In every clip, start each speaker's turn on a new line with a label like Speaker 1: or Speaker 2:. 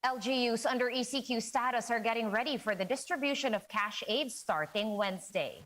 Speaker 1: LGUs under ECQ status are getting ready for the distribution of cash aid starting Wednesday.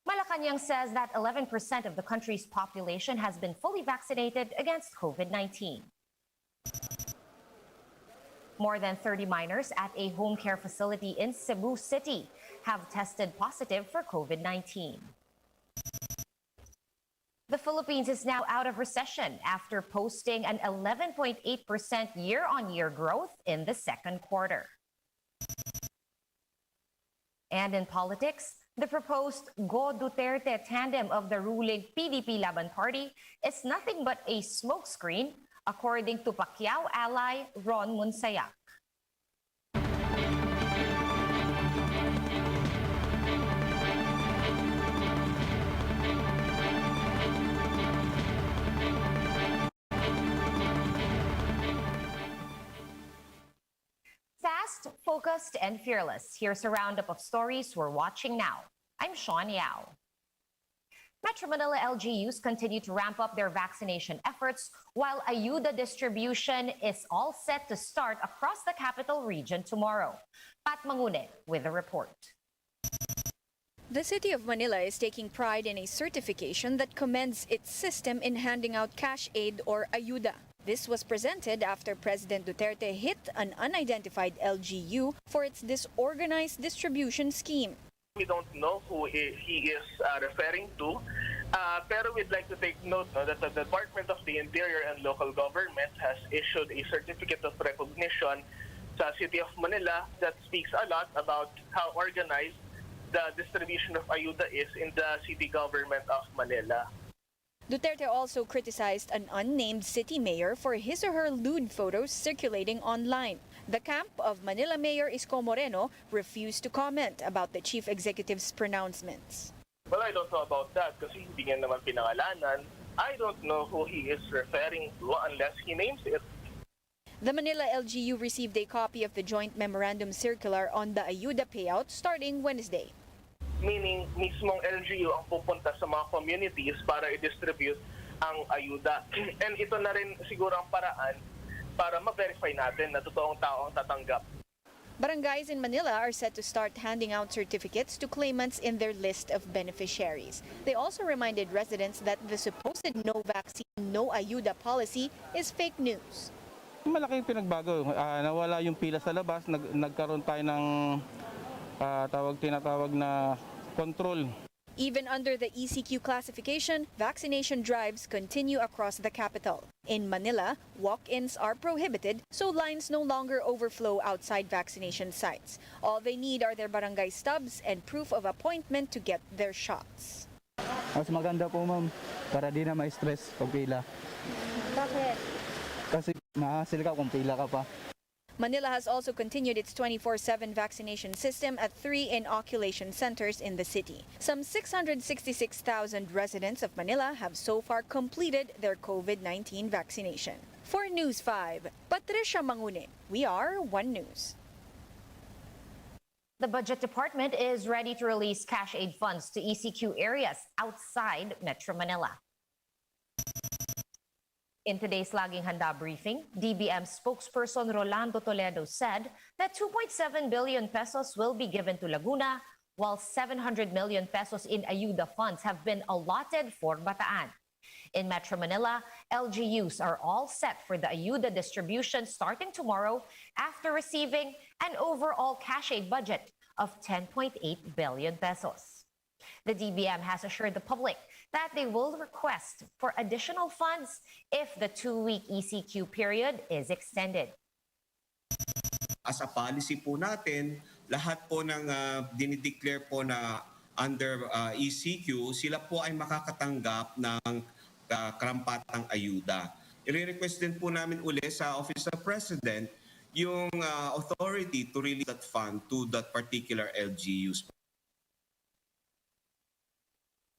Speaker 1: Malacanang says that 11% of the country's population has been fully vaccinated against COVID-19. More than 30 minors at a home care facility in Cebu City have tested positive for COVID-19. The Philippines is now out of recession after posting an 11.8% year-on-year growth in the second quarter. And in politics, the proposed Go-Duterte tandem of the ruling PDP Laban Party is nothing but a smokescreen, according to Pacquiao ally Ron Munsayac. Fast, focused, and fearless. Here's a roundup of stories we're watching now. I'm Sean Yao. Metro Manila LGUs continue to ramp up their vaccination efforts while ayuda distribution is all set to start across the capital region tomorrow. Pat Mangune with the report.
Speaker 2: The City of Manila is taking pride in a certification that commends its system in handing out cash aid or ayuda. This was presented after President Duterte hit an unidentified LGU for its disorganized distribution scheme.
Speaker 3: We don't know who he is referring to, pero we'd like to take note that the Department of the Interior and Local Government has issued a certificate of recognition sa City of Manila that speaks a lot about how organized the distribution of ayuda is in the city government of Manila.
Speaker 2: Duterte also criticized an unnamed city mayor for his or her lewd photos circulating online. The camp of Manila Mayor Isko Moreno refused to comment about the chief executive's pronouncements.
Speaker 3: Well, I don't know about that kasi hindi niya naman pinangalanan. I don't know who he is referring to unless he names it.
Speaker 2: The Manila LGU received a copy of the joint memorandum circular on the ayuda payout starting Wednesday.
Speaker 3: Meaning, mismong LGU ang pupunta sa mga communities para i-distribute ang ayuda. And ito na rin siguro ang paraan para ma-verify natin na totoong tao ang tatanggap.
Speaker 2: Barangays in Manila are set to start handing out certificates to claimants in their list of beneficiaries. They also reminded residents that the supposed no vaccine, no ayuda policy is fake news.
Speaker 4: Malaking pinagbago. Nawala yung pila sa labas, nagkaroon tayo ng tinatawag na control.
Speaker 2: Even under the ECQ classification, vaccination drives continue across the capital. In Manila, walk-ins are prohibited, so lines no longer overflow outside vaccination sites. All they need are their barangay stubs and proof of appointment to get their shots.
Speaker 5: Mas maganda po, ma'am, para di na ma-stress pag pila.
Speaker 2: Bakit?
Speaker 5: Kasi mahasil ka kung pila ka pa.
Speaker 2: Manila has also continued its 24/7 vaccination system at 3 inoculation centers in the city. Some 666,000 residents of Manila have so far completed their COVID-19 vaccination. For News 5, Patricia Mangune, we are One News.
Speaker 1: The Budget Department is ready to release cash aid funds to ECQ areas outside Metro Manila. In today's Laging Handa briefing, DBM spokesperson Rolando Toledo said that 2.7 billion pesos will be given to Laguna, while 700 million pesos in ayuda funds have been allotted for Bataan. In Metro Manila, LGUs are all set for the ayuda distribution starting tomorrow after receiving an overall cash aid budget of 10.8 billion pesos. The DBM has assured the public that they will request for additional funds if the 2-week ECQ period is extended.
Speaker 6: As a policy po natin, lahat po ng dinideclare po na under ECQ, sila po ay makakatanggap ng karampatang ayuda. I-request din po namin uli sa Office of President yung authority to release that fund to that particular LGUs.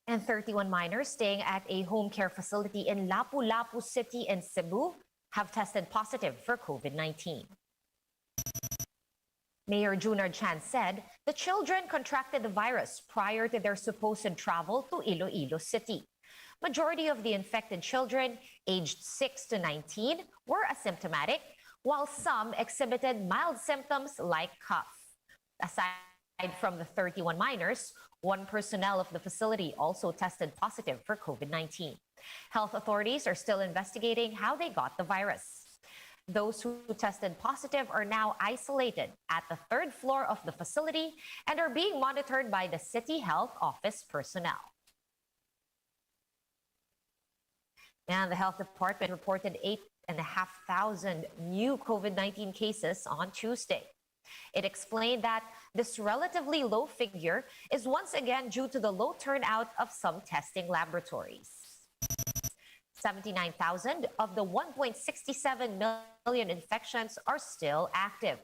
Speaker 1: And 31 minors staying at a home care facility in Lapu-Lapu City in Cebu have tested positive for COVID-19. Mayor Junard Chan said the children contracted the virus prior to their supposed travel to Iloilo City. Majority of the infected children aged 6 to 19 were asymptomatic, while some exhibited mild symptoms like cough. Aside from the 31 minors, one personnel of the facility also tested positive for COVID-19. Health authorities are still investigating how they got the virus. Those who tested positive are now isolated at the third floor of the facility and are being monitored by the City Health Office personnel. And the Health Department reported 8,500 new COVID-19 cases on Tuesday. It explained that this relatively low figure is once again due to the low turnout of some testing laboratories. 79,000 of the 1.67 million infections are still active.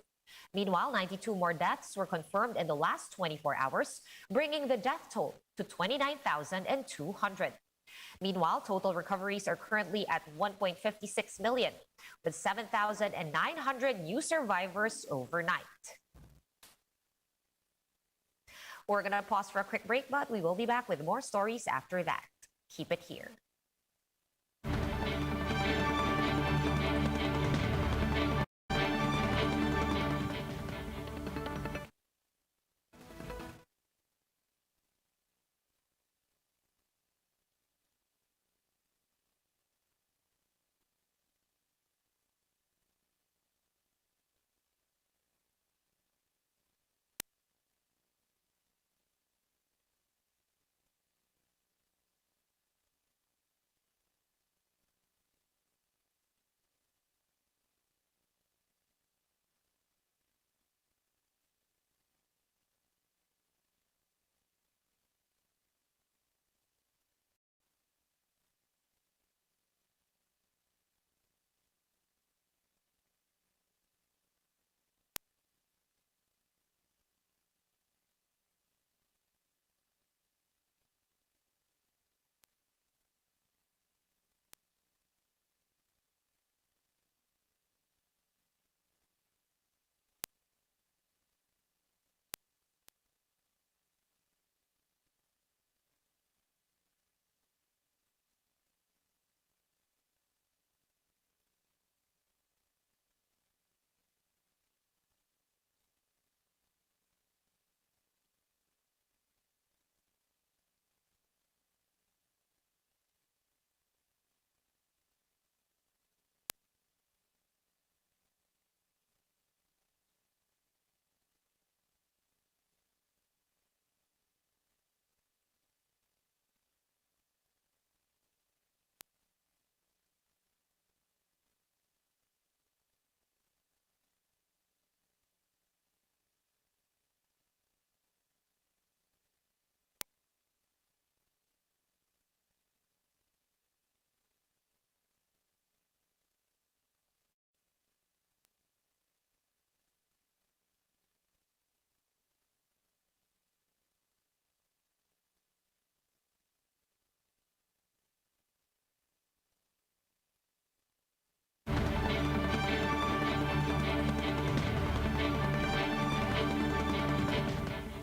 Speaker 1: Meanwhile, 92 more deaths were confirmed in the last 24 hours, bringing the death toll to 29,200. Meanwhile, total recoveries are currently at 1.56 million, with 7,900 new survivors overnight. We're going to pause for a quick break, but we will be back with more stories after that. Keep it here.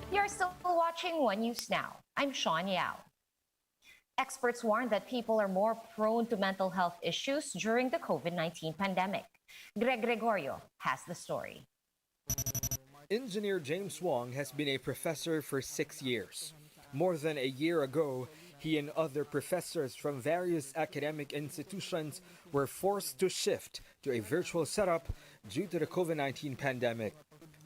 Speaker 1: You're still watching One News Now. I'm Sean Yao. Experts warn that people are more prone to mental health issues during the COVID-19 pandemic. Greg Gregorio has the story.
Speaker 7: Engineer James Wong has been a professor for 6 years. More than a year ago, he and other professors from various academic institutions were forced to shift to a virtual setup due to the COVID-19 pandemic.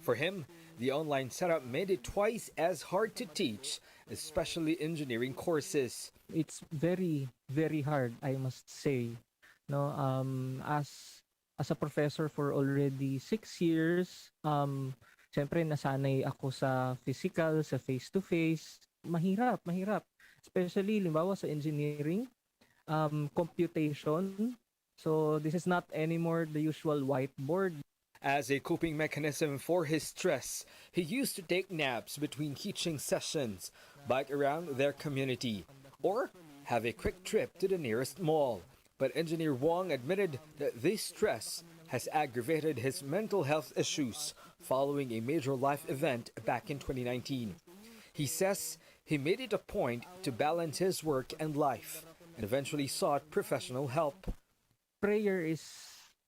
Speaker 7: For him, the online setup made it twice as hard to teach, especially engineering courses.
Speaker 8: It's very, very hard, I must say. No, as a professor for already 6 years, siyempre nasanay ako sa physical, sa face-to-face. Mahirap. Especially, limbawa sa engineering, computation. So this is not anymore the usual whiteboard.
Speaker 7: As a coping mechanism for his stress, he used to take naps between teaching sessions, bike around their community, or have a quick trip to the nearest mall. But Engineer Wong admitted that this stress has aggravated his mental health issues following a major life event back in 2019. He says he made it a point to balance his work and life, and eventually sought professional help.
Speaker 8: Prayer is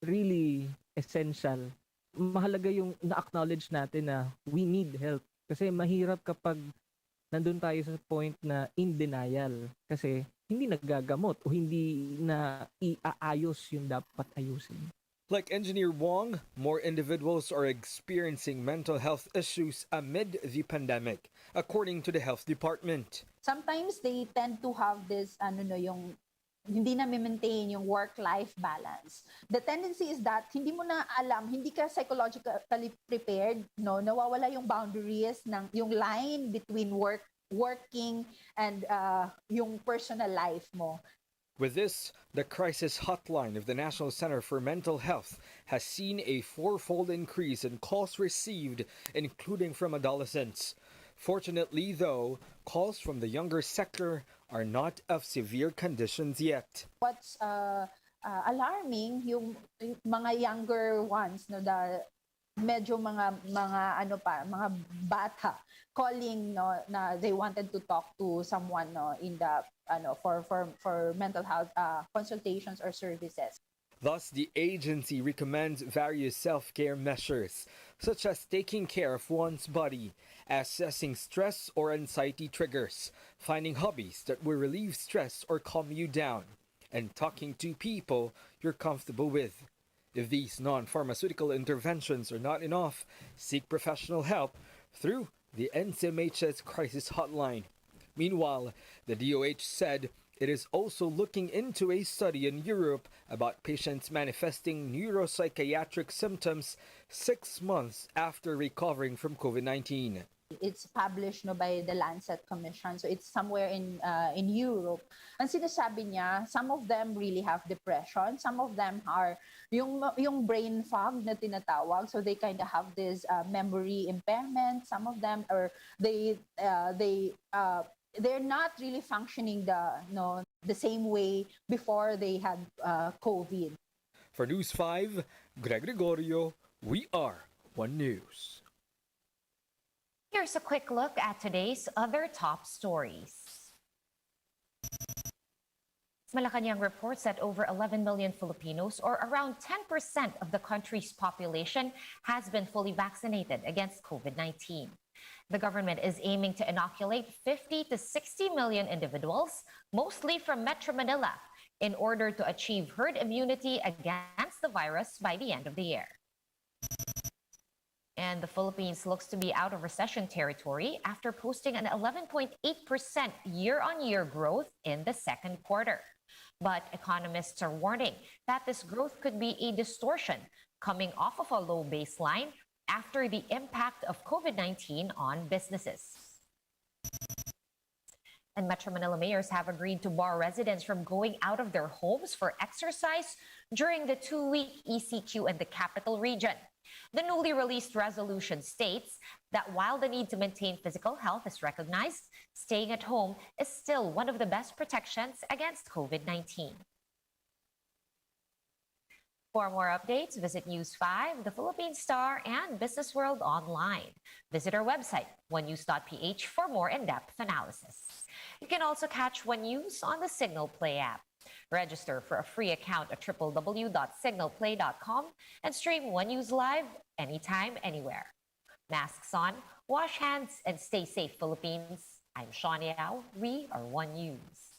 Speaker 8: really essential. Mahalaga yung na-acknowledge natin na we need help. Kasi mahirap kapag nandun tayo sa point na in denial. Kasi hindi nagagamot o hindi na iaayos yung dapat ayusin.
Speaker 7: Like Engineer Wong, more individuals are experiencing mental health issues amid the pandemic, according to the health department.
Speaker 9: Sometimes they tend to have this, yung hindi na maintain yung work-life balance. The tendency is that hindi mo na alam, hindi ka psychologically prepared, no? Nawawala yung boundaries ng yung line between working and yung personal life mo.
Speaker 7: With this, the crisis hotline of the National Center for Mental Health has seen a fourfold increase in calls received, including from adolescents. Fortunately, though, calls from the younger sector are not of severe conditions yet.
Speaker 9: What's alarming, yung mga younger ones, no, medyo mga bata calling, no, na they wanted to talk to someone, no, in the for mental health consultations or services.
Speaker 7: Thus, the agency recommends various self-care measures, such as taking care of one's body, assessing stress or anxiety triggers, finding hobbies that will relieve stress or calm you down, and talking to people you're comfortable with. If these non-pharmaceutical interventions are not enough, seek professional help through the NCMH's crisis hotline. Meanwhile, the DOH said it is also looking into a study in Europe about patients manifesting neuropsychiatric symptoms 6 months after recovering from COVID-19.
Speaker 9: It's published, no, by the Lancet Commission, so it's somewhere in Europe. Ang sinasabi niya, some of them really have depression, some of them are yung brain fog na tinatawag, so they kind of have this memory impairment. Some of them are they're not really functioning the same way before they had COVID.
Speaker 7: For News 5, Greg Gregorio, we are One News.
Speaker 1: Here's a quick look at today's other top stories. Malacanang reports that over 11 million Filipinos, or around 10% of the country's population, has been fully vaccinated against COVID-19. The government is aiming to inoculate 50 to 60 million individuals, mostly from Metro Manila, in order to achieve herd immunity against the virus by the end of the year. And the Philippines looks to be out of recession territory after posting an 11.8% year-on-year growth in the second quarter. But economists are warning that this growth could be a distortion coming off of a low baseline after the impact of COVID-19 on businesses. And Metro Manila mayors have agreed to bar residents from going out of their homes for exercise during the 2-week ECQ in the capital region. The newly released resolution states that while the need to maintain physical health is recognized, staying at home is still one of the best protections against COVID-19. For more updates, visit News 5, the Philippine Star, and Business World online. Visit our website, onenews.ph, for more in-depth analysis. You can also catch One News on the Signal Play app. Register for a free account at www.signalplay.com and stream One News live anytime, anywhere. Masks on, wash hands, and stay safe, Philippines. I'm Sean Yao. We are One News.